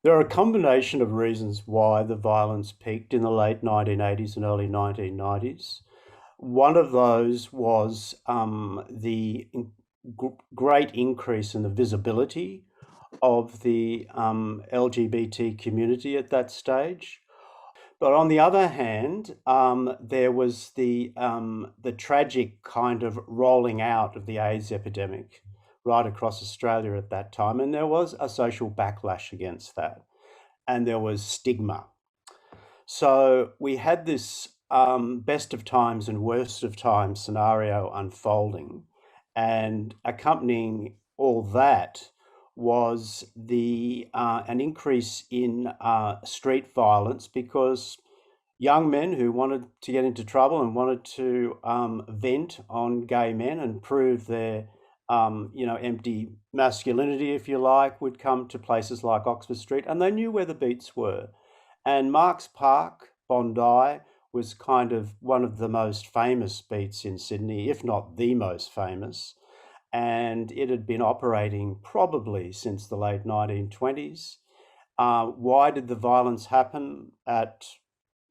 There are a combination of reasons why the violence peaked in the late 1980s and early 1990s. One of those was the great increase in the visibility of the LGBT community at that stage. But on the other hand, there was the tragic kind of rolling out of the AIDS epidemic right across Australia at that time, and there was a social backlash against that, and there was stigma. So we had this best of times and worst of times scenario unfolding, and accompanying all that was the an increase in street violence because young men who wanted to get into trouble and wanted to vent on gay men and prove their empty masculinity, if you like, would come to places like Oxford Street, and they knew where the beats were. And Marks Park, Bondi, was kind of one of the most famous beats in Sydney, if not the most famous. And it had been operating probably since the late 1920s. Why did the violence happen at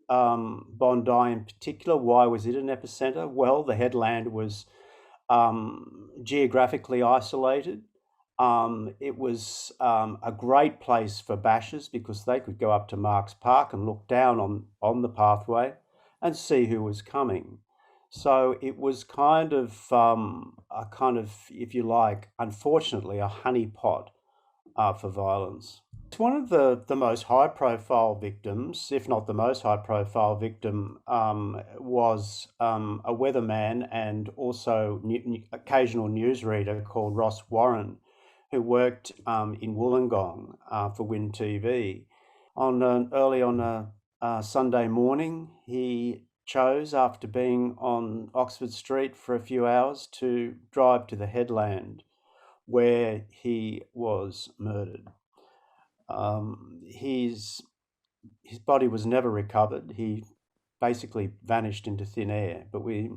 Bondi in particular? Why was it an epicenter? Well, the headland was geographically isolated. It was a great place for bashers because they could go up to Marks Park and look down on the pathway and see who was coming. So it was kind of if you like, unfortunately, a honeypot for violence. It's one of the most high-profile victims, if not the most high-profile victim, was a weatherman and also occasional newsreader called Ross Warren, who worked in Wollongong for Win TV. Early on a Sunday morning, he chose, after being on Oxford Street for a few hours, to drive to the headland where he was murdered. His body was never recovered. He basically vanished into thin air, but we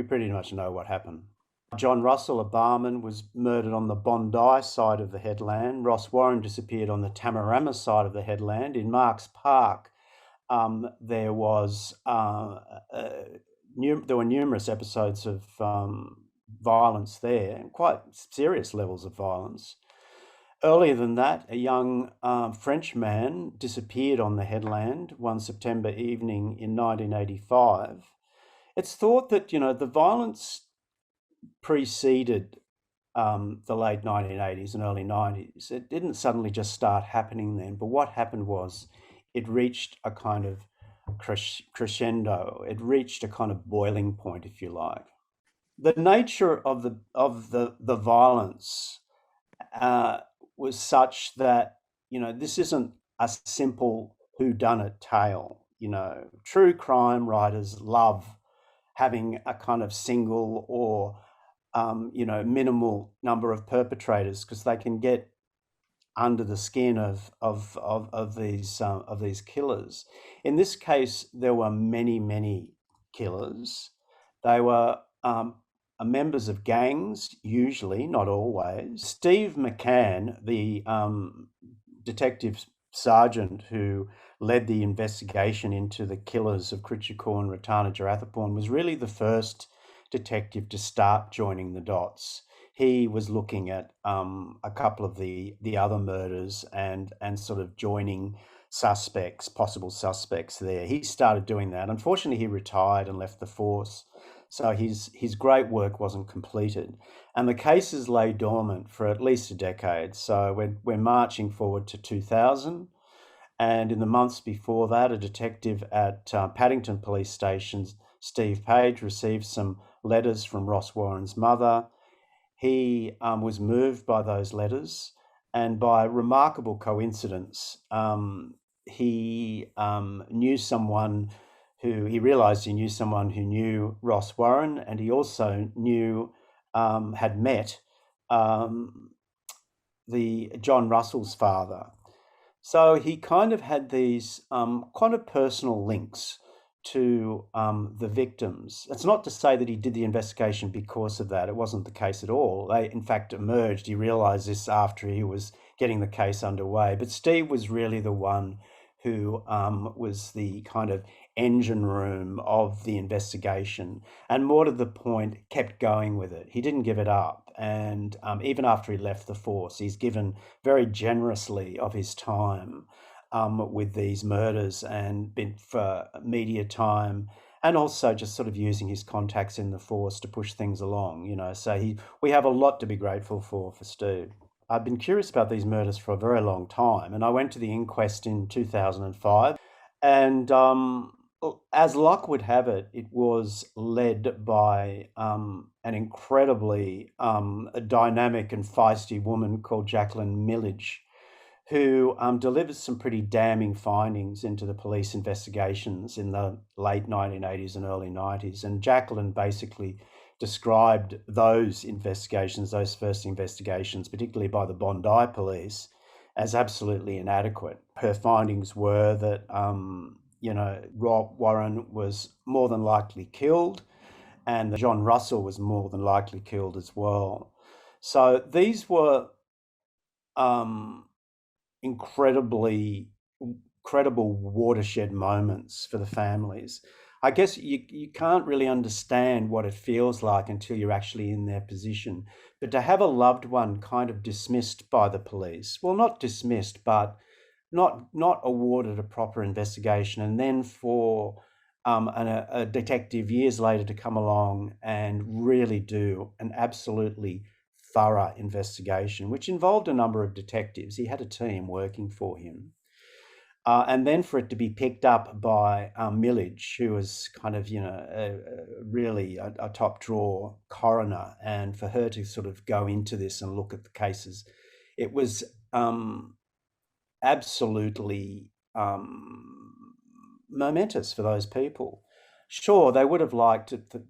pretty much know what happened. John Russell, a barman, was murdered on the Bondi side of the headland. Ross Warren disappeared on the Tamarama side of the headland. In Marks Park, there were numerous episodes of violence there, and quite serious levels of violence. Earlier than that, a young French man disappeared on the headland one September evening in 1985. It's thought that, the violence preceded the late 1980s and early 90s. It didn't suddenly just start happening then, but what happened was it reached a kind of crescendo. It reached a kind of boiling point, if you like. The nature of the violence was such that, this isn't a simple whodunit tale. True crime writers love having a kind of single or minimal number of perpetrators because they can get under the skin of these killers. In this case, there were many killers. They were members of gangs, usually, not always. Steve McCann, the detective sergeant who led the investigation into the killers of Critchie and Ratana Jarathapun, was really the first detective to start joining the dots. He was looking at a couple of the other murders and sort of joining possible suspects there. He started doing that. Unfortunately, he retired and left the force, so his great work wasn't completed, and the cases lay dormant for at least a decade. So we're marching forward to 2000, and in the months before that, a detective at Paddington Police Station, Steve Page, received some letters from Ross Warren's mother. He was moved by those letters, and by remarkable coincidence, he knew someone he realised he knew someone who knew Ross Warren, and he also had met the John Russell's father. So he kind of had these kind of personal links to the victims. It's not to say that he did the investigation because of that. It wasn't the case at all. They, in fact, emerged. He realised this after he was getting the case underway. But Steve was really the one who was the kind of engine room of the investigation, and more to the point, kept going with it. He didn't give it up. And even after he left the force, he's given very generously of his time with these murders and been for media time, and also just sort of using his contacts in the force to push things along, So we have a lot to be grateful for Steve. I've been curious about these murders for a very long time, and I went to the inquest in 2005. And as luck would have it, it was led by an incredibly dynamic and feisty woman called Jacqueline Millage, who delivers some pretty damning findings into the police investigations in the late 1980s and early 90s. And Jacqueline basically described those investigations, those first investigations, particularly by the Bondi police, as absolutely inadequate. Her findings were that, Rob Warren was more than likely killed, and that John Russell was more than likely killed as well. So these were incredibly credible watershed moments for the families. I guess you can't really understand what it feels like until you're actually in their position. But to have a loved one kind of dismissed by the police, well, not dismissed, but not awarded a proper investigation, and then for a detective years later to come along and really do an absolutely thorough investigation, which involved a number of detectives. He had a team working for him. And then for it to be picked up by Millage, who was kind of, really a top drawer coroner, and for her to sort of go into this and look at the cases, it was absolutely momentous for those people. Sure, they would have liked it to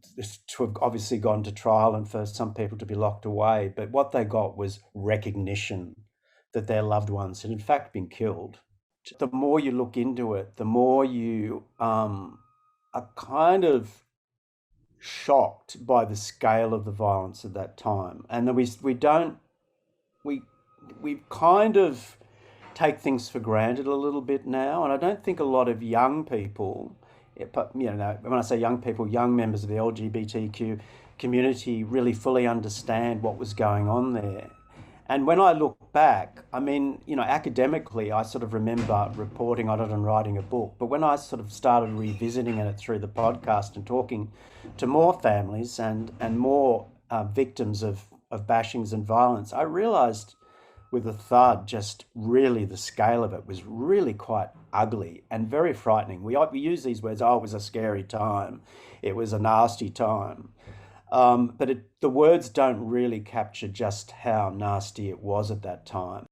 have obviously gone to trial and for some people to be locked away, but what they got was recognition that their loved ones had in fact been killed. The more you look into it, the more you are kind of shocked by the scale of the violence at that time, and that we kind of take things for granted a little bit now, and I don't think a lot of young people, when I say young people, young members of the LGBTQ community, really fully understand what was going on there. And when I look back, I mean, academically, I sort of remember reporting on it and writing a book. But when I sort of started revisiting it through the podcast and talking to more families and more victims of bashings and violence, I realized with a thud, just really the scale of it was really quite ugly and very frightening. We use these words, it was a scary time. It was a nasty time. But the words don't really capture just how nasty it was at that time.